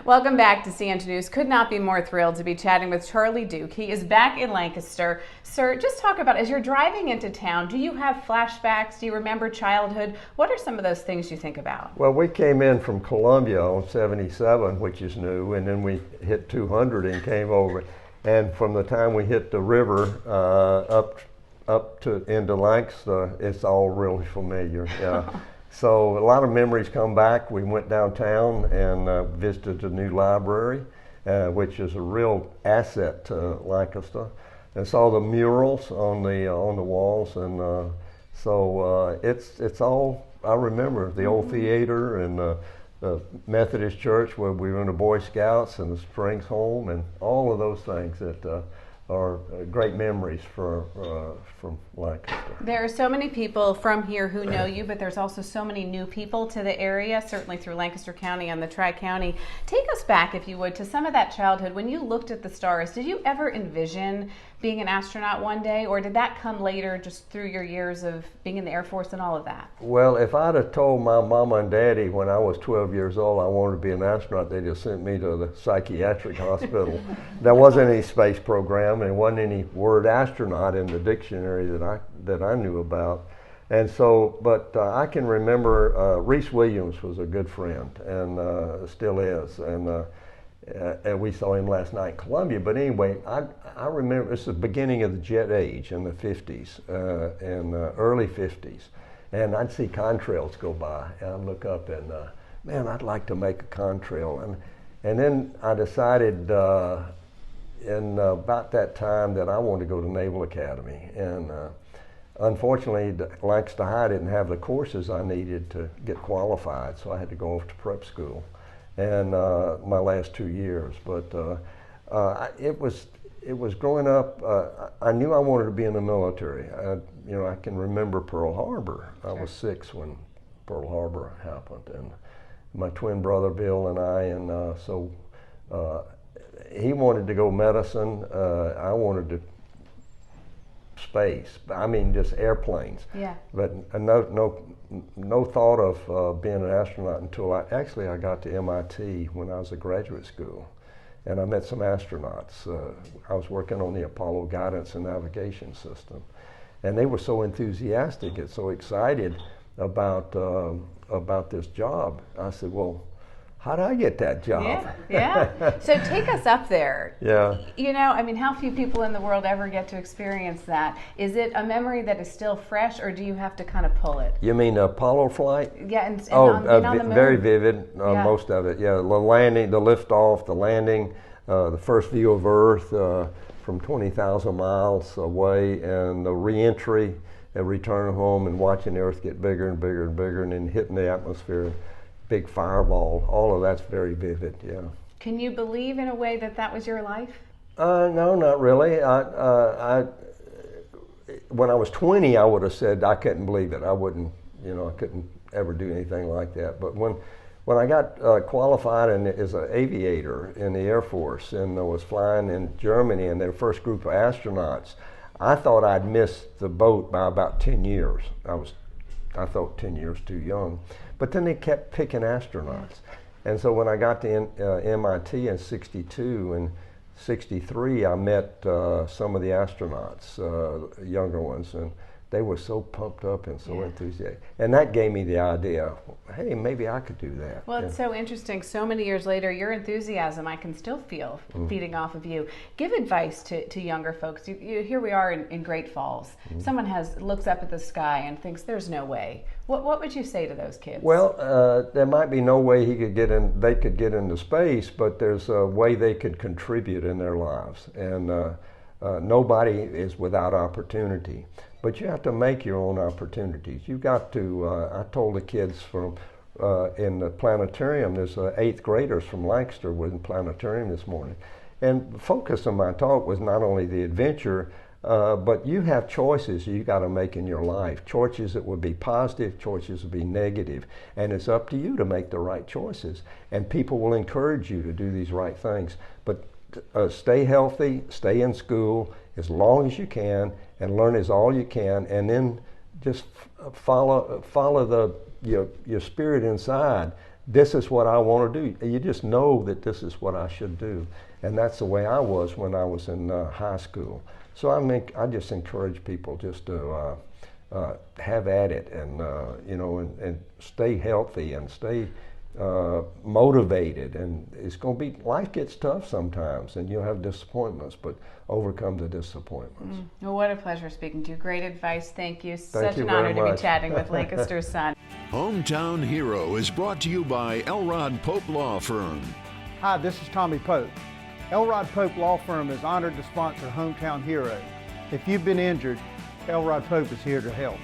Welcome back to CNT News. Could not be more thrilled to be chatting with Charlie Duke. He is back in Lancaster. Sir, just talk about, as you're driving into town, do you have flashbacks? Do you remember childhood? What are some of those things you think about? Well, we came in from Columbia on 77, which is new, and then we hit 200 and came over. And from the time we hit the river up to into Lancaster, it's all really familiar. Yeah. So a lot of memories come back. We went downtown and visited the new library, which is a real asset to Lancaster, and saw the murals on the walls, and so it's all I remember. The old theater and the Methodist church where we were in the Boy Scouts, and the Springs home, and all of those things that are great memories from Lancaster. There are so many people from here who know you, but there's also so many new people to the area, certainly through Lancaster County and the Tri-County. Take us back, if you would, to some of that childhood. When you looked at the stars, did you ever envision being an astronaut one day, or did that come later just through your years of being in the Air Force and all of that? Well, if I'd have told my mama and daddy when I was 12 years old I wanted to be an astronaut, they'd have sent me to the psychiatric hospital. There wasn't any space program, and there wasn't any word astronaut in the dictionary that I knew about. And so, but I can remember Reese Williams was a good friend, and still is, and we saw him last night in Columbia. But anyway, I remember it's the beginning of the jet age in the 50s and early 50s, and I'd see contrails go by, and I'd look up and man, I'd like to make a contrail, and then I decided in about that time that I wanted to go to Naval Academy, and unfortunately Lancaster High didn't have the courses I needed to get qualified, so I had to go off to prep school, and my last 2 years. But it was growing up. I knew I wanted to be in the military. I can remember Pearl Harbor. I was 6 when Pearl Harbor happened, and my twin brother Bill and I, and so he wanted to go medicine. I wanted to space. I mean, just airplanes. Yeah. But no thought of being an astronaut until I got to MIT when I was at graduate school, and I met some astronauts. I was working on the Apollo guidance and navigation system, and they were so enthusiastic and so excited about this job. I said, well, how did I get that job? Yeah. So take us up there. Yeah. You know, I mean, how few people in the world ever get to experience that? Is it a memory that is still fresh, or do you have to kind of pull it? You mean the Apollo flight? Yeah, and on the moon? Very vivid, most of it. Yeah, the landing, the liftoff, the landing, the first view of Earth from 20,000 miles away, and the re-entry and return home, and watching the Earth get bigger and bigger and bigger, and then hitting the atmosphere. Big fireball, all of that's very vivid, yeah. Can you believe in a way that that was your life? No, not really. When I was 20, I would have said I couldn't believe it. I wouldn't, I couldn't ever do anything like that. But when I got qualified as an aviator in the Air Force, and I was flying in Germany, and their first group of astronauts, I thought I'd missed the boat by about 10 years. I thought 10 years too young. But then they kept picking astronauts. And so when I got to MIT in 62 and 63, I met some of the astronauts, younger ones, and they were so pumped up and so enthusiastic. And that gave me the idea, hey, maybe I could do that. Well, it's so interesting. So many years later, your enthusiasm I can still feel feeding off of you. Give advice to younger folks. Here we are in Great Falls. Someone looks up at the sky and thinks there's no way. What would you say to those kids? Well, there might be no way they could get into space, but there's a way they could contribute in their lives. And nobody is without opportunity. But you have to make your own opportunities. You got to, I told the kids in the planetarium, there's 8th graders from Lancaster were in the planetarium this morning. And the focus of my talk was not only the adventure, but you have choices you got to make in your life. Choices that would be positive, choices that would be negative. And it's up to you to make the right choices. And people will encourage you to do these right things. But stay healthy, stay in school as long as you can, and learn as all you can, and then just follow your spirit inside this is what I want to do. You just know that this is what I should do. And that's the way I was when I was in high school. So I just encourage people just to have at it, and and stay healthy and stay motivated. And it's going to be, life gets tough sometimes, and you'll have disappointments, but overcome the disappointments. Well, what a pleasure speaking to you. Great advice. Thank you. Thank Such you an very honor to be much. chatting with Lancaster's son. Hometown Hero is brought to you by Elrod Pope Law Firm. Hi, this is Tommy Pope. Elrod Pope Law Firm is honored to sponsor Hometown Hero. If you've been injured, Elrod Pope is here to help.